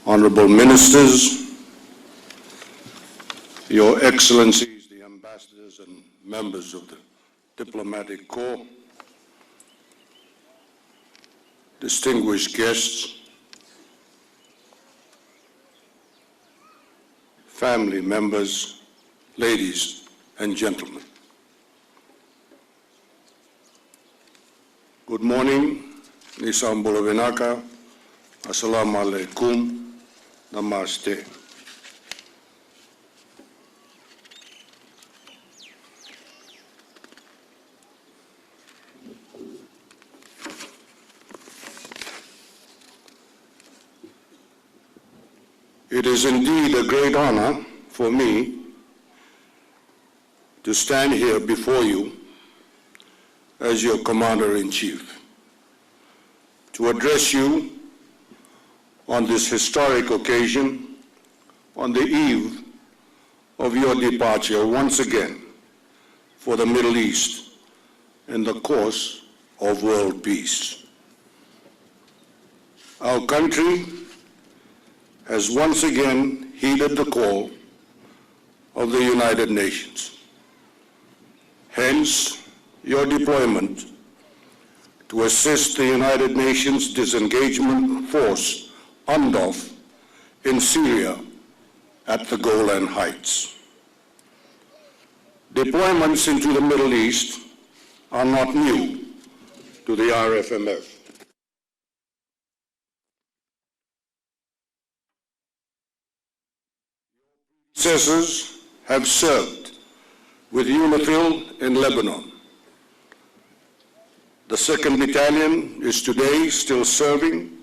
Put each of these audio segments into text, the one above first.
Honorable Ministers, Your Excellencies, the Ambassadors and members of the Diplomatic Corps, distinguished guests, family members, ladies and gentlemen. Good morning, Nisam Bulavinaka, Assalamu alaikum, Namaste. It is indeed a great honor for me to stand here before you as your Commander-in-Chief, to address you on this historic occasion on the eve of your departure once again for the Middle East in the course of world peace. Our country has once again heeded the call of the United Nations. Hence, your deployment to assist the United Nations Disengagement Force, UNDOF, in Syria at the Golan Heights. Deployments into the Middle East are not new to the RFMF. Predecessors have served with UNIFIL in Lebanon. The 2nd Battalion is today still serving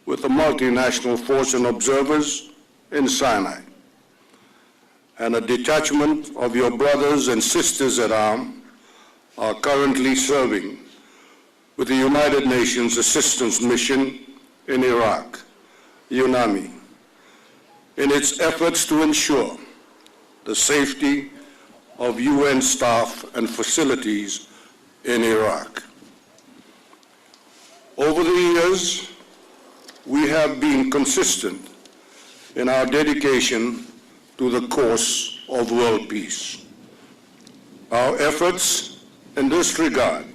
with the multinational force and observers in Sinai. And a detachment of your brothers and sisters at arms are currently serving with the United Nations Assistance Mission in Iraq, UNAMI, in its efforts to ensure the safety of UN staff and facilities in Iraq. Over the years, we have been consistent in our dedication to the cause of world peace. Our efforts in this regard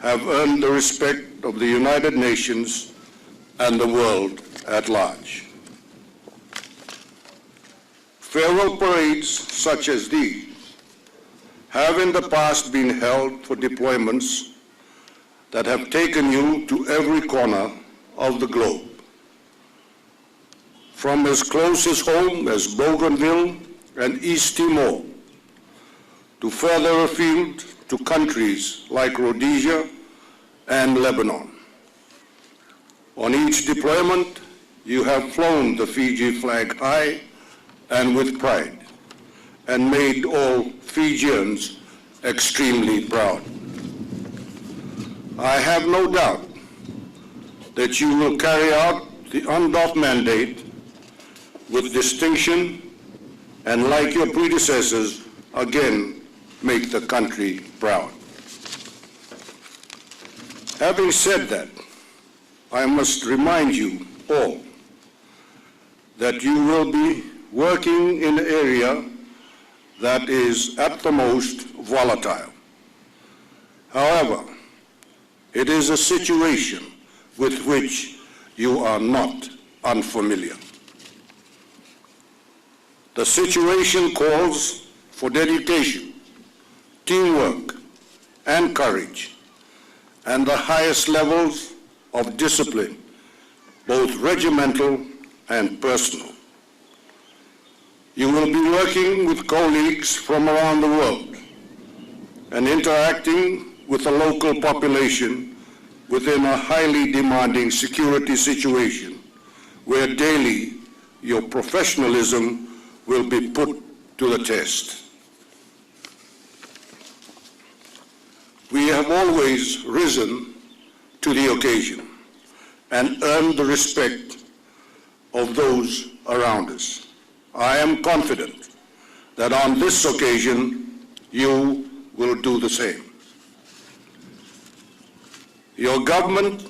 have earned the respect of the United Nations and the world at large. Farewell parades such as these have in the past been held for deployments that have taken you to every corner of the globe. From as close as home as Bougainville and East Timor, to further afield to countries like Rhodesia and Lebanon. On each deployment, you have flown the Fiji flag high and with pride, and made all Fijians extremely proud. I have no doubt that you will carry out the UNDOF mandate with distinction and, like your predecessors, again make the country proud. Having said that, I must remind you all that you will be working in an area that is at the most volatile. However, it is a situation with which you are not unfamiliar. The situation calls for dedication, teamwork, and courage, and the highest levels of discipline, both regimental and personal. You will be working with colleagues from around the world and interacting with the local population within a highly demanding security situation where daily your professionalism will be put to the test. We have always risen to the occasion and earned the respect of those around us. I am confident that on this occasion you will do the same. Your government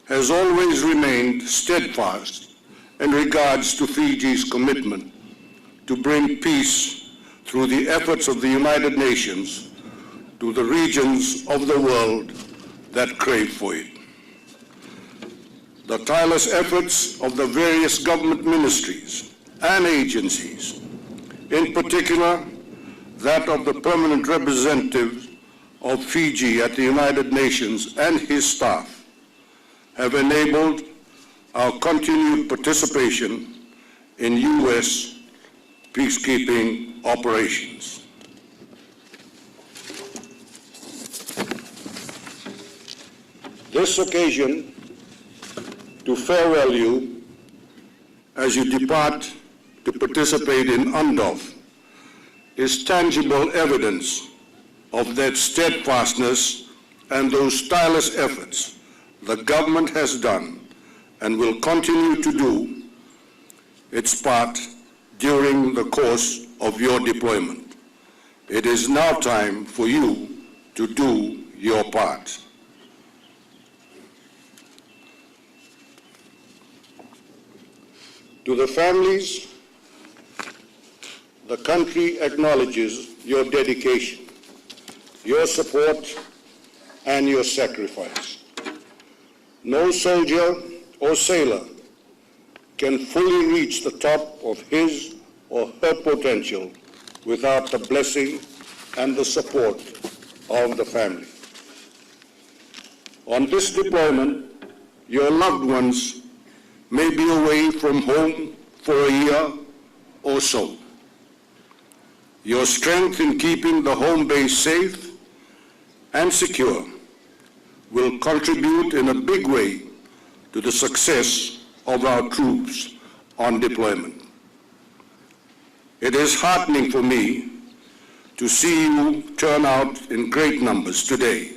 has always remained steadfast in regards to Fiji's commitment to bring peace through the efforts of the United Nations to the regions of the world that crave for it. The tireless efforts of the various government ministries and agencies, in particular that of the permanent representative of Fiji at the United Nations and his staff, have enabled our continued participation in U.S. peacekeeping operations. This occasion to farewell you as you depart to participate in UNDOF is tangible evidence of that steadfastness and those tireless efforts the government has done and will continue to do its part during the course of your deployment. It is now time for you to do your part. To the families, the country acknowledges your dedication, your support, and your sacrifice. No soldier or sailor can fully reach the top of his or her potential without the blessing and the support of the family. On this deployment, your loved ones may be away from home for a year or so. Your strength in keeping the home base safe and secure will contribute in a big way to the success of our troops on deployment. It is heartening for me to see you turn out in great numbers today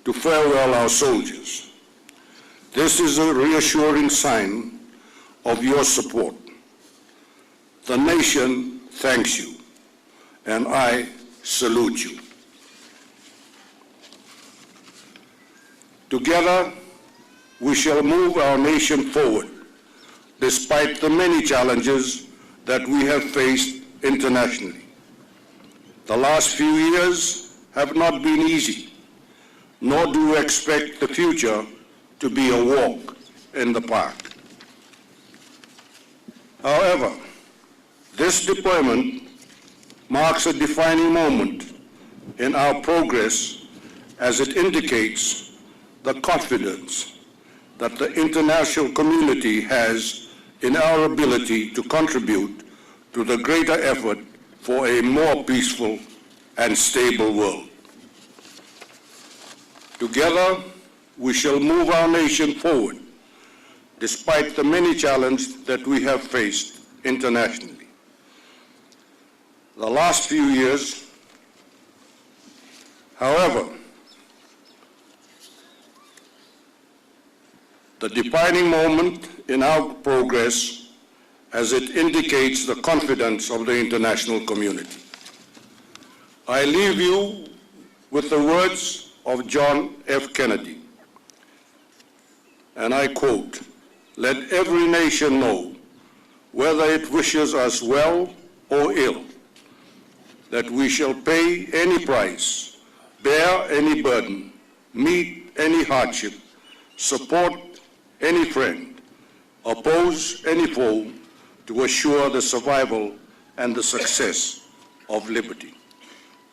to farewell our soldiers. This is a reassuring sign of your support. The nation thanks you, and I salute you. Together, we shall move our nation forward, despite the many challenges that we have faced internationally. The last few years have not been easy, nor do we expect the future to be a walk in the park. However, this deployment marks a defining moment in our progress as it indicates the confidence that the international community has in our ability to contribute to the greater effort for a more peaceful and stable world. Together, we shall move our nation forward, despite the many challenges that we have faced internationally. The last few years, however, the defining moment in our progress as it indicates the confidence of the international community. I leave you with the words of John F. Kennedy, and I quote, "Let every nation know, whether it wishes us well or ill, that we shall pay any price, bear any burden, meet any hardship, support any friend, oppose any foe, to assure the survival and the success of liberty."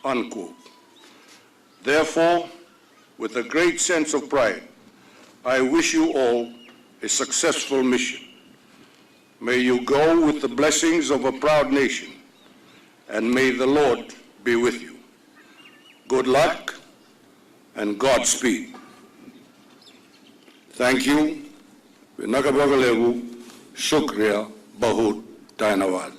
Unquote. Therefore, with a great sense of pride, I wish you all a successful mission. May you go with the blessings of a proud nation, and may the Lord be with you. Good luck and Godspeed. Thank you. Vinakabagalegu, Shukriya, Bahut, Dhanawad.